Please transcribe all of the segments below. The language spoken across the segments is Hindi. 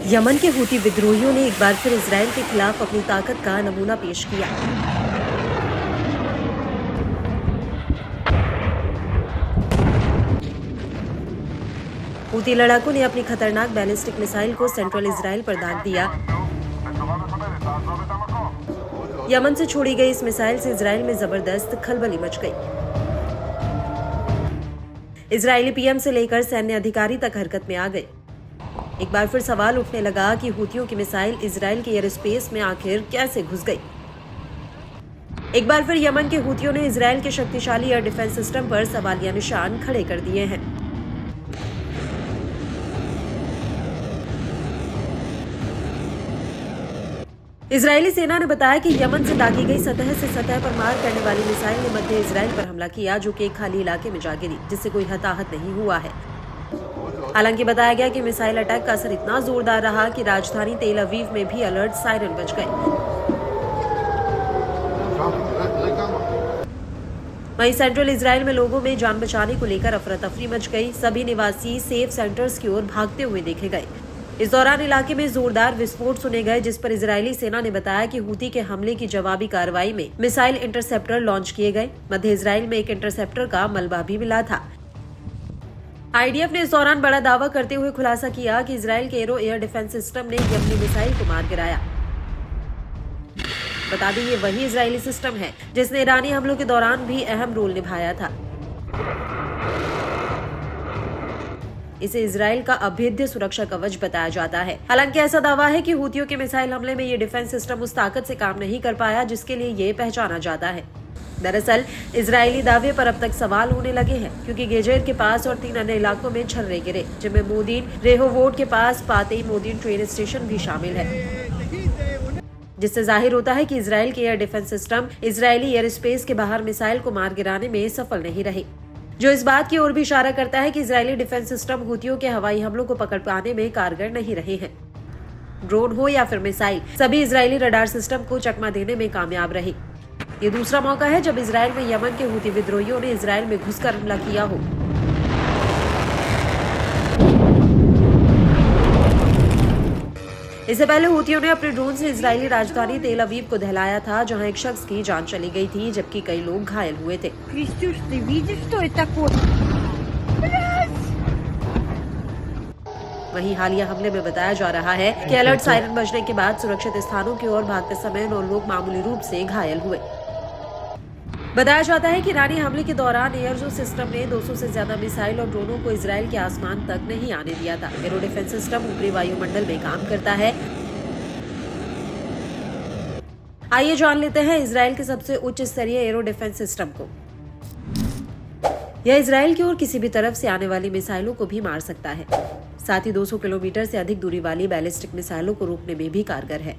यमन के हूती विद्रोहियों ने एक बार फिर इजरायल के खिलाफ अपनी ताकत का नमूना पेश किया। हूती लड़ाकों ने अपनी खतरनाक बैलिस्टिक मिसाइल को सेंट्रल इजरायल पर दाग दिया। यमन से छोड़ी गई इस मिसाइल से इजरायल में जबरदस्त खलबली मच गई। इजरायली पीएम से लेकर सैन्य अधिकारी तक हरकत में आ गए। एक बार फिर सवाल उठने लगा कि हूतियों की मिसाइल इजरायल के एयर स्पेस में आखिर कैसे घुस गई। एक बार फिर यमन के हूतियों ने इजरायल के शक्तिशाली एयर डिफेंस सिस्टम पर सवालिया निशान खड़े कर दिए हैं। इजरायली सेना ने बताया कि यमन से दागी गई सतह से सतह पर मार करने वाली मिसाइल ने मध्य इजरायल पर हमला किया, जो कि एक खाली इलाके में जा गिरी, जिससे कोई हताहत नहीं हुआ है। हालांकि बताया गया कि मिसाइल अटैक का असर इतना जोरदार रहा कि राजधानी तेल अवीव में भी अलर्ट सायरन बज गए। वहीं सेंट्रल इजरायल में लोगों में जान बचाने को लेकर अफरा तफरी मच गई। सभी निवासी सेफ सेंटर्स की ओर भागते हुए देखे गए। इस दौरान इलाके में जोरदार विस्फोट सुने गए, जिस पर इजरायली सेना ने बताया कि हूती के हमले की जवाबी कार्रवाई में मिसाइल इंटरसेप्टर लॉन्च किए गए। मध्य इजरायल में एक इंटरसेप्टर का मलबा भी मिला था। आईडीएफ ने इस दौरान बड़ा दावा करते हुए खुलासा किया कि इजरायल के एयर डिफेंस सिस्टम ने यमनी मिसाइल को मार गिराया। बता दें, ये वही इजरायली सिस्टम है जिसने ईरानी हमलों के दौरान भी अहम रोल निभाया था। इसे इजरायल का अभेद्य सुरक्षा कवच बताया जाता है। हालांकि ऐसा दावा है कि हूतियों के मिसाइल हमले में ये डिफेंस सिस्टम उस ताकत से काम नहीं कर पाया जिसके लिए ये पहचाना जाता है। दरअसल इजरायली दावे पर अब तक सवाल होने लगे हैं, क्योंकि गेजेर के पास और 3 अन्य इलाकों में छर्रे गिरे, जिनमें मोदीन रेहोवोट के पास पातेई मोदीन ट्रेन स्टेशन भी शामिल है, जिससे जाहिर होता है कि इजरायल के air defence system Israeli air space के बाहर मिसाइल को मार गिराने में सफल नहीं रहे, जो इस बात की ओर भी इशारा करता है कि इजरायली डिफेंस सिस्टम हूतियों के हवाई हमलों को पकड़ पाने में कारगर नहीं रहे हैं। ड्रोन हो या फिर मिसाइल, सभी इजरायली रडार सिस्टम को चकमा देने में कामयाब रहे। ये दूसरा मौका है जब इजरायल में यमन के हूती विद्रोहियों ने इजरायल में घुसकर हमला किया हो। इससे पहले हूतियों ने अपने ड्रोन से इजरायली राजधानी तेल अवीव को दहलाया था, जहां एक शख्स की जान चली गई थी, जबकि कई लोग घायल हुए थे। वहीं हालिया हमले में बताया जा रहा है कि अलर्ट सायरन बजने के बाद सुरक्षित स्थानों की ओर भागते समय 9 लोग मामूली रूप से घायल हुए। बताया जाता है कि ईरानी हमले के दौरान एयरजो सिस्टम ने 200 से ज्यादा मिसाइल और ड्रोनों को इजरायल के आसमान तक नहीं आने दिया था। एरो डिफेंस सिस्टम ऊपरी वायुमंडल में काम करता है। आइए जान लेते हैं इजरायल के सबसे उच्च स्तरीय एरो डिफेंस सिस्टम को। यह इजरायल की ओर किसी भी तरफ से आने वाली मिसाइलों को भी मार सकता है। साथ ही 200 किलोमीटर से अधिक दूरी वाली बैलिस्टिक मिसाइलों को रोकने में भी कारगर है।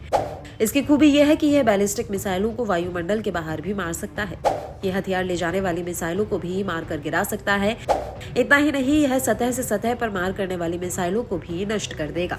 इसकी खूबी यह है कि यह बैलिस्टिक मिसाइलों को वायुमंडल के बाहर भी मार सकता है। यह हथियार ले जाने वाली मिसाइलों को भी मार कर गिरा सकता है। इतना ही नहीं, यह सतह से सतह पर मार करने वाली मिसाइलों को भी नष्ट कर देगा।